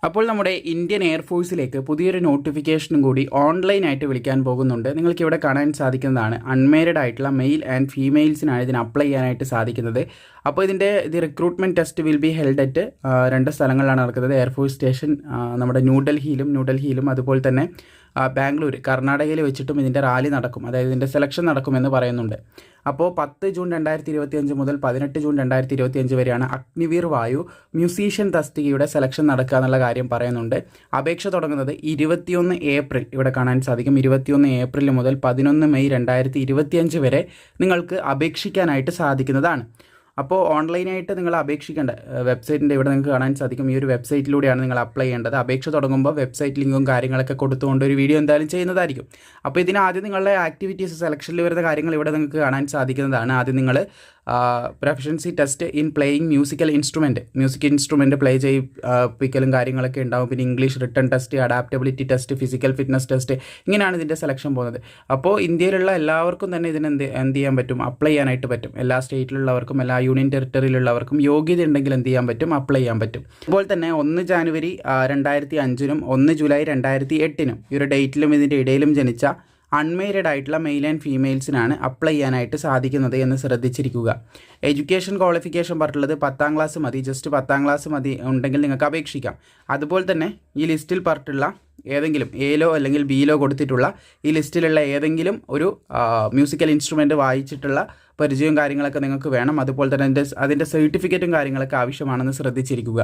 അപ്പോൾ നമ്മുടെ ഇന്ത്യൻ എയർഫോഴ്സിലേക്ക് പുതിയൊരു നോട്ടിഫിക്കേഷനും കൂടി ഓൺലൈനായിട്ട് വിളിക്കാൻ പോകുന്നുണ്ട്. നിങ്ങൾക്ക് ഇവിടെ കാണാൻ സാധിക്കുന്നതാണ് അൺമാരീഡ് ആയിട്ടുള്ള മെയിൽ ആൻഡ് ഫീമെയിൽസിനാണ് ഇതിന് അപ്ലൈ ചെയ്യാനായിട്ട് സാധിക്കുന്നത്. അപ്പോൾ ഇത് recruitment test will be held at 2 സ്ഥലങ്ങളിലാണ് നടക്കുന്നത്. എയർഫോഴ്സ് സ്റ്റേഷൻ നമ്മുടെ ന്യൂഡൽഹിയിലും അതുപോലെ തന്നെ ബാംഗ്ലൂർ കർണാടകയിൽ വെച്ചിട്ടും ഇതിൻ്റെ റാലി നടക്കും, അതായത് ഇതിൻ്റെ സെലക്ഷൻ നടക്കുമെന്ന് പറയുന്നുണ്ട്. അപ്പോൾ 10 ജൂൺ 2025 മുതൽ 18 ജൂൺ 2025 വരെയാണ് അഗ്നിവീർ വായു മ്യൂസീഷ്യൻ തസ്തികയുടെ സെലക്ഷൻ നടക്കുക എന്നുള്ള കാര്യം പറയുന്നുണ്ട്. അപേക്ഷ തുടങ്ങുന്നത് 21 ഏപ്രിൽ, ഇവിടെ കാണാൻ സാധിക്കും 21 ഏപ്രിൽ മുതൽ 11 മെയ് 2025 വരെ നിങ്ങൾക്ക് അപേക്ഷിക്കാനായിട്ട് സാധിക്കുന്നതാണ്. അപ്പോൾ ഓൺലൈനായിട്ട് നിങ്ങൾ അപേക്ഷിക്കേണ്ട വെബ്സൈറ്റിൻ്റെ ഇവിടെ നിങ്ങൾക്ക് കാണാൻ സാധിക്കും. ഈ ഒരു വെബ്സൈറ്റിലൂടെയാണ് നിങ്ങൾ അപ്ലൈ ചെയ്യേണ്ടത്. അപേക്ഷ തുടങ്ങുമ്പോൾ വെബ്സൈറ്റ് ലിങ്കും കാര്യങ്ങളൊക്കെ കൊടുത്തുകൊണ്ട് ഒരു വീഡിയോ എന്തായാലും ചെയ്യുന്നതായിരിക്കും. അപ്പോൾ ഇതിനാദ്യം നിങ്ങളുടെ ആക്ടിവിറ്റീസ് സെലക്ഷനിൽ വരുന്ന കാര്യങ്ങൾ ഇവിടെ നിങ്ങൾക്ക് കാണാൻ സാധിക്കുന്നതാണ്. ആദ്യം നിങ്ങൾ proficiency test in playing music instrument play ചെയ്യിപ്പിക്കലും കാര്യങ്ങളൊക്കെ ഉണ്ടാകും. പിന്നെ English written test, adaptability test, physical fitness test, ഇങ്ങനെയാണ് ഇതിൻ്റെ സെലക്ഷൻ പോകുന്നത്. അപ്പോൾ ഇന്ത്യയിലുള്ള എല്ലാവർക്കും തന്നെ ഇതിന് എന്ത് ചെയ്യാൻ പറ്റും, അപ്ലൈ ചെയ്യാനായിട്ട് പറ്റും. എല്ലാ സ്റ്റേറ്റിലുള്ളവർക്കും എല്ലാ യൂണിയൻ ടെറിട്ടറിയിലുള്ളവർക്കും യോഗ്യത ഉണ്ടെങ്കിൽ എന്ത് ചെയ്യാൻ പറ്റും, അപ്ലൈ ചെയ്യാൻ പറ്റും. അതുപോലെ തന്നെ 1 ജാനുവരി 2005 1 ജൂലൈ 2008 ഈ ഒരു ഡേറ്റിലും ഇതിൻ്റെ ഇടയിലും ജനിച്ച അൺമാരീഡ് ആയിട്ടുള്ള മെയിൽ ആൻഡ് ഫീമെയിൽസിനാണ് അപ്ലൈ ചെയ്യാനായിട്ട് സാധിക്കുന്നത് എന്ന് ശ്രദ്ധിച്ചിരിക്കുക. എഡ്യൂക്കേഷൻ ക്വാളിഫിക്കേഷൻ പറഞ്ഞിട്ടുള്ളത് 10ാം ക്ലാസ് മതി, ജസ്റ്റ് 10ാം ക്ലാസ് മതി ഉണ്ടെങ്കിൽ നിങ്ങൾക്ക് അപേക്ഷിക്കാം. അതുപോലെ തന്നെ ഈ ലിസ്റ്റിൽ പറഞ്ഞിട്ടുള്ള ഏതെങ്കിലും എയിലോ അല്ലെങ്കിൽ ബിയിലോ കൊടുത്തിട്ടുള്ള ഈ ലിസ്റ്റിലുള്ള ഏതെങ്കിലും ഒരു മ്യൂസിക്കൽ ഇൻസ്ട്രുമെൻറ്റ് വായിച്ചിട്ടുള്ള പരിചയവും കാര്യങ്ങളൊക്കെ നിങ്ങൾക്ക് വേണം. അതുപോലെ തന്നെ അതിൻ്റെ സർട്ടിഫിക്കറ്റും കാര്യങ്ങളൊക്കെ ആവശ്യമാണെന്ന് ശ്രദ്ധിച്ചിരിക്കുക.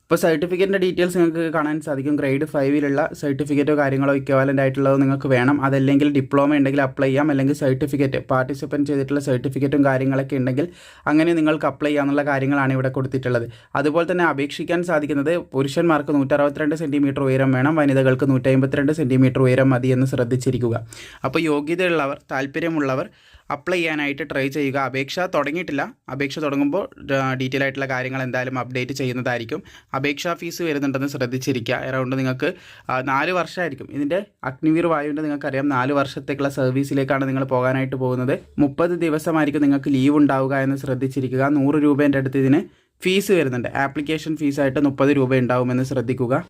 ഇപ്പോൾ സർട്ടിഫിക്കറ്റിൻ്റെ ഡീറ്റെയിൽസ് നിങ്ങൾക്ക് കാണാൻ സാധിക്കും. ഗ്രേഡ് 5 സർട്ടിഫിക്കറ്റോ കാര്യങ്ങളോ ഇക്വാലൻ്റ് ആയിട്ടുള്ളതോ നിങ്ങൾക്ക് വേണം. അതല്ലെങ്കിൽ ഡിപ്ലോമ ഉണ്ടെങ്കിൽ അപ്ലൈ ചെയ്യാം, അല്ലെങ്കിൽ സർട്ടിഫിക്കറ്റ് പാർട്ടിസിപ്പൻറ്റ് ചെയ്തിട്ടുള്ള സർട്ടിഫിക്കറ്റും കാര്യങ്ങളൊക്കെ ഉണ്ടെങ്കിൽ അങ്ങനെ നിങ്ങൾക്ക് അപ്ലൈ ചെയ്യാനുള്ള കാര്യങ്ങളാണ് ഇവിടെ കൊടുത്തിട്ടുള്ളത്. അതുപോലെ തന്നെ അപേക്ഷിക്കാൻ സാധിക്കുന്നത് പുരുഷന്മാർക്ക് 162 സെൻറ്റിമീറ്റർ ഉയരം വേണം, വനിതകൾക്ക് 152 സെൻറ്റിമീറ്റർ ഉയരം മതി എന്ന് ശ്രദ്ധിച്ചിരിക്കുക. അപ്പോൾ യോഗ്യതയുള്ളവർ, താല്പര്യമുള്ളവർ അപ്ലൈ ചെയ്യാനായിട്ട് ട്രൈ ചെയ്യുക. അപേക്ഷ തുടങ്ങിയിട്ടില്ല, അപേക്ഷ തുടങ്ങുമ്പോൾ ഡീറ്റെയിൽ ആയിട്ടുള്ള കാര്യങ്ങൾ എന്തായാലും അപ്ഡേറ്റ് ചെയ്യുന്നതായിരിക്കും. അപേക്ഷാ ഫീസ് വരുന്നുണ്ടെന്ന് ശ്രദ്ധിച്ചിരിക്കുക. അറൗണ്ട് നിങ്ങൾക്ക് 4 വർഷമായിരിക്കും ഇതിൻ്റെ അഗ്നിവീർ വായുവിൻ്റെ, നിങ്ങൾക്കറിയാം 4 വർഷത്തേക്കുള്ള സർവീസിലേക്കാണ് നിങ്ങൾ പോകാനായിട്ട് പോകുന്നത്. 30 ദിവസമായിരിക്കും നിങ്ങൾക്ക് ലീവ് ഉണ്ടാവുക എന്ന് ശ്രദ്ധിച്ചിരിക്കുക. 100 രൂപേൻ്റെ അടുത്ത് ഇതിന് ഫീസ് വരുന്നുണ്ട്. ആപ്ലിക്കേഷൻ ഫീസായിട്ട് 30 രൂപ ഉണ്ടാവുമെന്ന് ശ്രദ്ധിക്കുക.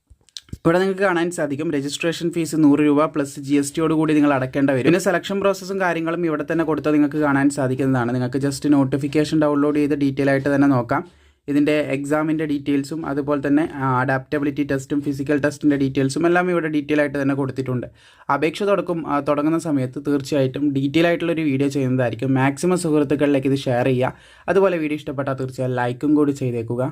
ഇവിടെ നിങ്ങൾക്ക് കാണാൻ സാധിക്കും രജിസ്ട്രേഷൻ ഫീസ് 100 രൂപ പ്ലസ് GST കൂടി നിങ്ങൾ അടക്കേണ്ട വരും. പിന്നെ സെലക്ഷൻ പ്രോസസ്സും കാര്യങ്ങളും ഇവിടെ തന്നെ കൊടുത്താൽ നിങ്ങൾക്ക് കാണാൻ സാധിക്കുന്നതാണ്. നിങ്ങൾക്ക് ജസ്റ്റ് നോട്ടിഫിക്കേഷൻ ഡൗൺലോഡ് ചെയ്ത് ഡീറ്റെയിൽ ആയിട്ട് തന്നെ നോക്കാം. ഇതിൻ്റെ എക്സാമിൻ്റെ ഡീറ്റെയിൽസും അതുപോലെ തന്നെ അഡാപ്റ്റബിലിറ്റി ടെസ്റ്റും ഫിസിക്കൽ ടെസ്റ്റിൻ്റെ ഡീറ്റെയിൽസും എല്ലാം ഇവിടെ ഡീറ്റെയിൽ ആയിട്ട് തന്നെ കൊടുത്തിട്ടുണ്ട്. അപേക്ഷ തുടങ്ങുന്ന സമയത്ത് തീർച്ചയായിട്ടും ഡീറ്റെയിൽ ആയിട്ടുള്ളൊരു വീഡിയോ ചെയ്യുന്നതായിരിക്കും. മാക്സിമം സുഹൃത്തുക്കളിലേക്ക് ഇത് ഷെയർ ചെയ്യുക. അതുപോലെ വീഡിയോ ഇഷ്ടപ്പെട്ടാൽ തീർച്ചയായും ലൈക്കും കൂടി ചെയ്തേക്കുക.